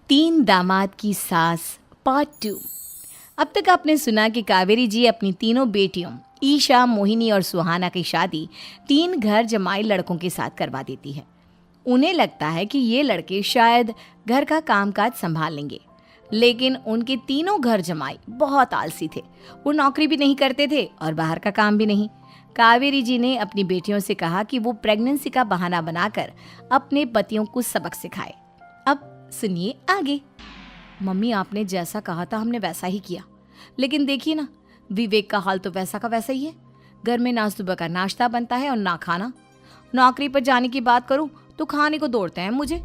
तीन दामाद की सास पार्ट 2। अब तक आपने सुना कि कावेरी जी अपनी तीनों बेटियों ईशा, मोहिनी और सुहाना की शादी तीन घर जमाई लड़कों के साथ करवा देती है। उन्हें लगता है कि ये लड़के शायद घर का कामकाज संभाल लेंगे, लेकिन उनके तीनों घर जमाई बहुत आलसी थे। वो नौकरी भी नहीं करते थे और बाहर का काम भी नहीं। कावेरी जी ने अपनी बेटियों से कहा कि वो प्रेगनेंसी का बहाना बनाकर अपने पतियों को सबक सिखाए। अब सुनिए आगे। मम्मी, आपने जैसा कहा था हमने वैसा ही किया, लेकिन देखिए ना, विवेक का हाल तो वैसा का वैसा ही है। घर में ना सुबह का नाश्ता बनता है और ना खाना। नौकरी पर जाने की बात करूं तो खाने को दौड़ते हैं मुझे।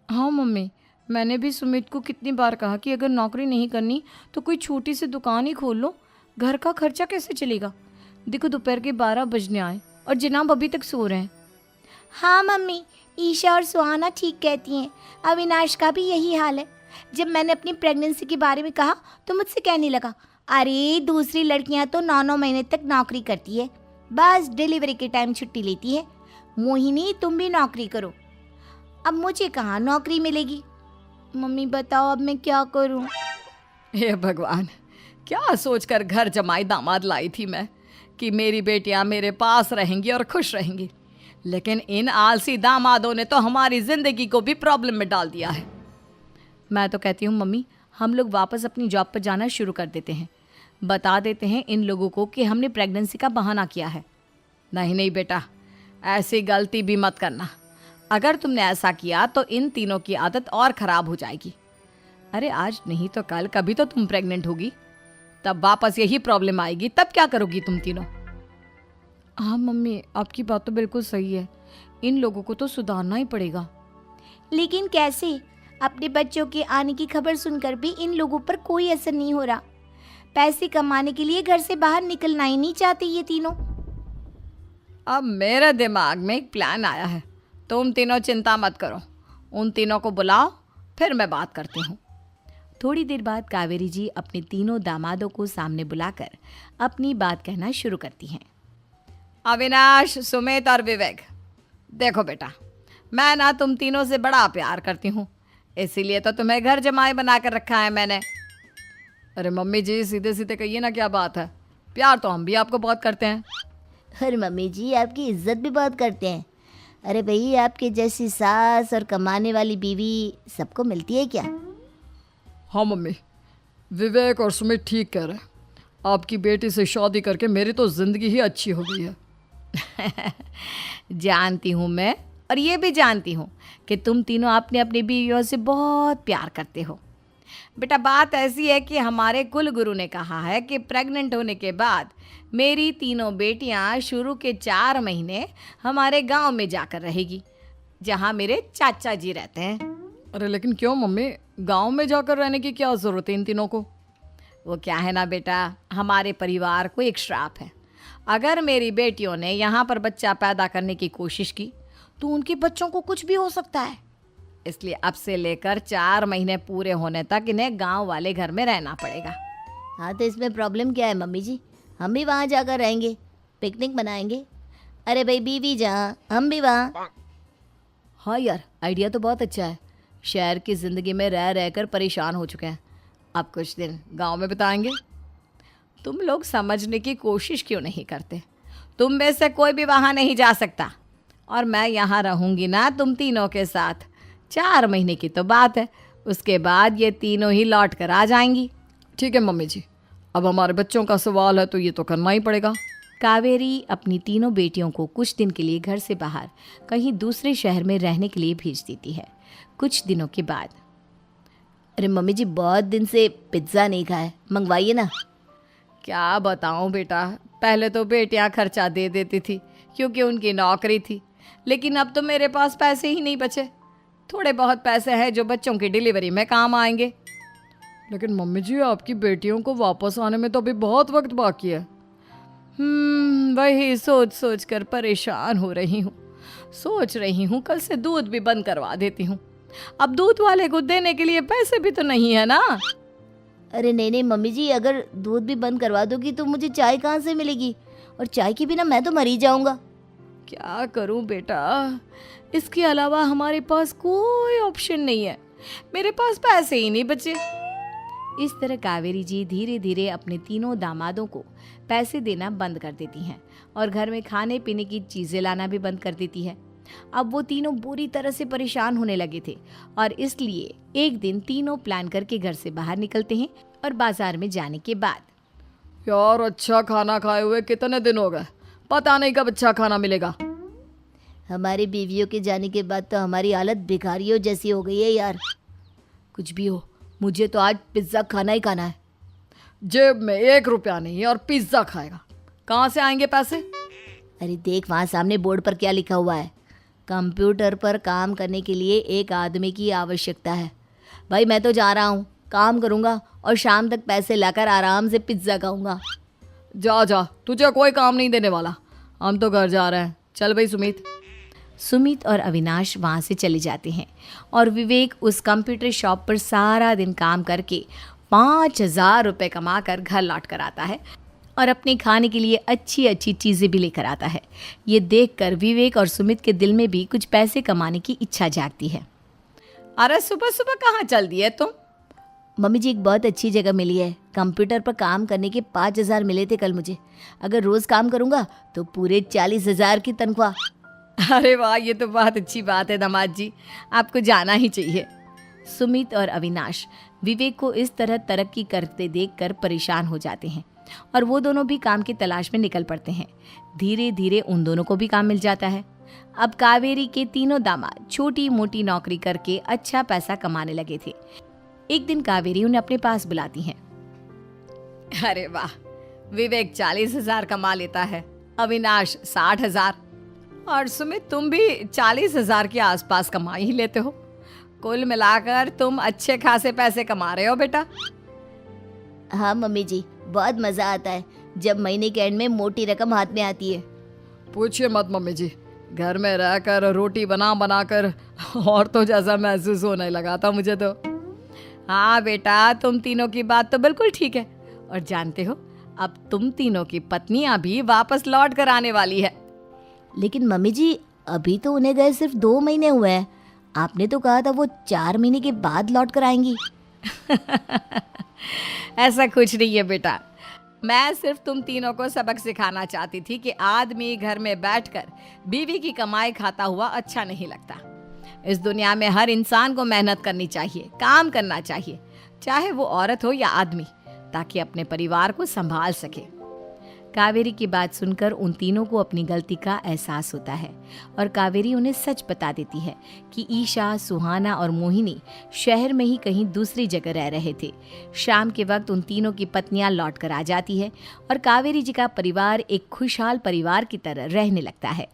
हाँ मम्मी, मैंने भी सुमित को कितनी बार कहा कि अगर नौकरी नहीं करनी तो कोई छोटी सी दुकान ही खोल लो। घर का खर्चा कैसे चलेगा? देखो दोपहर के 12 बजने आए और जनाब अभी तक सो रहे हैं। हाँ मम्मी, ईशा और सुहाना ठीक कहती हैं। अविनाश का भी यही हाल है। जब मैंने अपनी प्रेगनेंसी के बारे में कहा तो मुझसे कहने लगा, अरे दूसरी लड़कियां तो 9-9 महीने तक नौकरी करती है, बस डिलीवरी के टाइम छुट्टी लेती है। मोहिनी, तुम भी नौकरी करो। अब मुझे कहाँ नौकरी मिलेगी? मम्मी बताओ, अब मैं क्या करूँ? हे भगवान, क्या सोचकर घर जमाई दामाद लाई थी मैं कि मेरी बेटियां मेरे पास रहेंगी और खुश रहेंगी, लेकिन इन आलसी दामादों ने तो हमारी जिंदगी को भी प्रॉब्लम में डाल दिया है। मैं तो कहती हूँ मम्मी, हम लोग वापस अपनी जॉब पर जाना शुरू कर देते हैं। बता देते हैं इन लोगों को कि हमने प्रेगनेंसी का बहाना किया है। नहीं नहीं बेटा, ऐसी गलती भी मत करना। अगर तुमने ऐसा किया तो इन तीनों की आदत और ख़राब हो जाएगी। अरे आज नहीं तो कल कभी तो तुम प्रेग्नेंट होगी, तब वापस यही प्रॉब्लम आएगी। तब क्या करोगी तुम तीनों? हाँ मम्मी, आपकी बात तो बिल्कुल सही है। इन लोगों को तो सुधारना ही पड़ेगा। लेकिन कैसे? अपने बच्चों के आने की खबर सुनकर भी इन लोगों पर कोई असर नहीं हो रहा। पैसे कमाने के लिए घर से बाहर निकलना ही नहीं चाहते ये तीनों। अब मेरे दिमाग में एक प्लान आया है। तुम तीनों चिंता मत करो, उन तीनों को बुलाओ, फिर मैं बात करती हूँ। थोड़ी देर बाद कावेरी जी अपने तीनों दामादों को सामने बुलाकर अपनी बात कहना शुरू करती हैं। अविनाश, सुमित और विवेक, देखो बेटा, मैं ना तुम तीनों से बड़ा प्यार करती हूँ, इसीलिए तो तुम्हें घर जमाई बना कर रखा है मैंने। अरे मम्मी जी, सीधे सीधे कहिए ना, क्या बात है? प्यार तो हम भी आपको बहुत करते हैं। अरे मम्मी जी, आपकी इज्जत भी बहुत करते हैं। अरे भाई, आपके जैसी सास और कमाने वाली बीवी सबको मिलती है क्या? हाँ मम्मी, विवेक और सुमित ठीक कह रहे हैं। आपकी बेटी से शादी करके मेरी तो ज़िंदगी ही अच्छी हो गई है। जानती हूँ मैं, और ये भी जानती हूँ कि तुम तीनों अपने अपनी बीवियों से बहुत प्यार करते हो। बेटा, बात ऐसी है कि हमारे कुल गुरु ने कहा है कि प्रेग्नेंट होने के बाद मेरी तीनों बेटियाँ शुरू के 4 महीने हमारे गांव में जाकर रहेगी, जहाँ मेरे चाचा जी रहते हैं। अरे लेकिन क्यों मम्मी, गांव में जाकर रहने की क्या ज़रूरत है इन तीनों को? वो क्या है ना बेटा, हमारे परिवार को एक श्राप है। अगर मेरी बेटियों ने यहाँ पर बच्चा पैदा करने की कोशिश की तो उनके बच्चों को कुछ भी हो सकता है। इसलिए अब से लेकर 4 महीने पूरे होने तक इन्हें गांव वाले घर में रहना पड़ेगा। हाँ, तो इसमें प्रॉब्लम क्या है मम्मी जी? हम भी वहाँ जाकर रहेंगे, पिकनिक मनाएंगे। अरे भाई, बीवी जहाँ हम भी वहाँ। हाँ यार, आइडिया तो बहुत अच्छा है। शहर की ज़िंदगी में रह रहकर परेशान हो चुके हैं, अब कुछ दिन गांव में बिताएंगे। तुम लोग समझने की कोशिश क्यों नहीं करते? तुम में से कोई भी वहाँ नहीं जा सकता, और मैं यहाँ रहूँगी ना तुम तीनों के साथ। 4 महीने की तो बात है, उसके बाद ये तीनों ही लौट कर आ जाएंगी। ठीक है मम्मी जी, अब हमारे बच्चों का सवाल है तो ये तो करना ही पड़ेगा। कावेरी अपनी तीनों बेटियों को कुछ दिन के लिए घर से बाहर कहीं दूसरे शहर में रहने के लिए भेज देती है। कुछ दिनों के बाद, अरे मम्मी जी, बहुत दिन से पिज्ज़ा नहीं खाया, मंगवाइए ना। क्या बताऊं बेटा, पहले तो बेटियां खर्चा दे देती थी क्योंकि उनकी नौकरी थी, लेकिन अब तो मेरे पास पैसे ही नहीं बचे। थोड़े बहुत पैसे हैं जो बच्चों की डिलीवरी में काम आएंगे। लेकिन मम्मी जी, आपकी बेटियों को वापस आने में तो अभी बहुत वक्त बाकी है। वही सोच सोच कर परेशान हो रही हूँ। सोच रही हूँ कल से दूध भी बंद करवा देती हूँ। अब दूध वाले को देने के लिए पैसे भी तो नहीं है ना। अरे नहीं नहीं मम्मी जी, अगर दूध भी बंद करवा दोगी तो मुझे चाय कहाँ से मिलेगी? और चाय के बिना मैं तो मर ही जाऊंगा। क्या करूं बेटा, इसके अलावा हमारे पास कोई ऑप्शन नहीं है। मेरे पास पैसे ही नहीं बचे। इस तरह कावेरी जी धीरे धीरे अपने तीनों दामादों को पैसे देना बंद कर देती हैं और घर में खाने पीने की चीज़ें लाना भी बंद कर देती है। अब वो तीनों बुरी तरह से परेशान होने लगे थे और इसलिए एक दिन तीनों प्लान करके घर से बाहर निकलते हैं और बाजार में जाने के बाद यार अच्छा खाना खाए हुए कितने दिन हो गए, पता नहीं कब अच्छा खाना मिलेगा। हमारी बीवियों के जाने के बाद तो हमारी हालत भिखारियों जैसी हो गई है यार। कुछ भी हो, मुझे तो आज पिज्ज़ा खाना ही खाना है। जेब में 1 रुपया नहीं और पिज्ज़ा खाएगा, कहाँ से आएंगे पैसे? अरे देख वहाँ सामने बोर्ड पर क्या लिखा हुआ है, कंप्यूटर पर काम करने के लिए एक आदमी की आवश्यकता है। भाई मैं तो जा रहा हूँ, काम करूँगा और शाम तक पैसे लाकर आराम से पिज्ज़ा खाऊंगा। जा जा, तुझे कोई काम नहीं देने वाला, हम तो घर जा रहे हैं। चल भाई सुमित। सुमित और अविनाश वहाँ से चले जाते हैं और विवेक उस कंप्यूटर शॉप पर सारा दिन काम करके 5,000 रुपये कमा कर घर लौट कर आता है और अपने खाने के लिए अच्छी अच्छी चीज़ें भी लेकर आता है। ये देखकर विवेक और सुमित के दिल में भी कुछ पैसे कमाने की इच्छा जागती है। अरे सुबह सुबह कहाँ चल दी है तुम? मम्मी जी एक बहुत अच्छी जगह मिली है, कंप्यूटर पर काम करने के 5,000 मिले थे कल मुझे। अगर रोज़ काम करूँगा तो पूरे 40,000 की तनख्वाह। अरे वाह, ये तो बहुत अच्छी बात है दामाद जी, आपको जाना ही चाहिए। सुमित और अविनाश विवेक को इस तरह तरक्की करते देखकर परेशान हो जाते हैं और वो दोनों भी काम की तलाश में निकल पड़ते हैं। धीरे धीरे उन दोनों को भी काम मिल जाता है। अब कावेरी के तीनों दामाद छोटी मोटी नौकरी करके अच्छा पैसा कमाने लगे थे। एक दिन कावेरी उन्हें अपने पास बुलाती हैं। अरे वाह, विवेक 40,000 कमा लेता है, अविनाश 60,000 और सुमित तुम भी 40,000 के आसपास कमा ही लेते हो। कुल मिलाकर तुम अच्छे खासे पैसे कमा रहे हो बेटा। हाँ मम्मी जी, बहुत मज़ा आता है जब महीने के एंड में मोटी रकम हाथ में आती है। पूछिए मत मम्मी जी, घर में रहकर रोटी बना बना कर औरतों जैसा महसूस होने लगा था मुझे तो। हाँ बेटा, तुम तीनों की बात तो बिल्कुल ठीक है और जानते हो अब तुम तीनों की पत्नियां भी वापस लौट कर आने वाली है। लेकिन मम्मी जी अभी तो उन्हें गए सिर्फ 2 महीने हुए हैं, आपने तो कहा था वो 4 महीने के बाद लौट कर आएंगी। ऐसा कुछ नहीं है बेटा, मैं सिर्फ तुम तीनों को सबक सिखाना चाहती थी कि आदमी घर में बैठकर बीवी की कमाई खाता हुआ अच्छा नहीं लगता। इस दुनिया में हर इंसान को मेहनत करनी चाहिए, काम करना चाहिए, चाहे वो औरत हो या आदमी, ताकि अपने परिवार को संभाल सके। कावेरी की बात सुनकर उन तीनों को अपनी गलती का एहसास होता है और कावेरी उन्हें सच बता देती है कि ईशा, सुहाना और मोहिनी शहर में ही कहीं दूसरी जगह रह रहे थे। शाम के वक्त उन तीनों की पत्नियां लौट कर आ जाती है और कावेरी जी का परिवार एक खुशहाल परिवार की तरह रहने लगता है।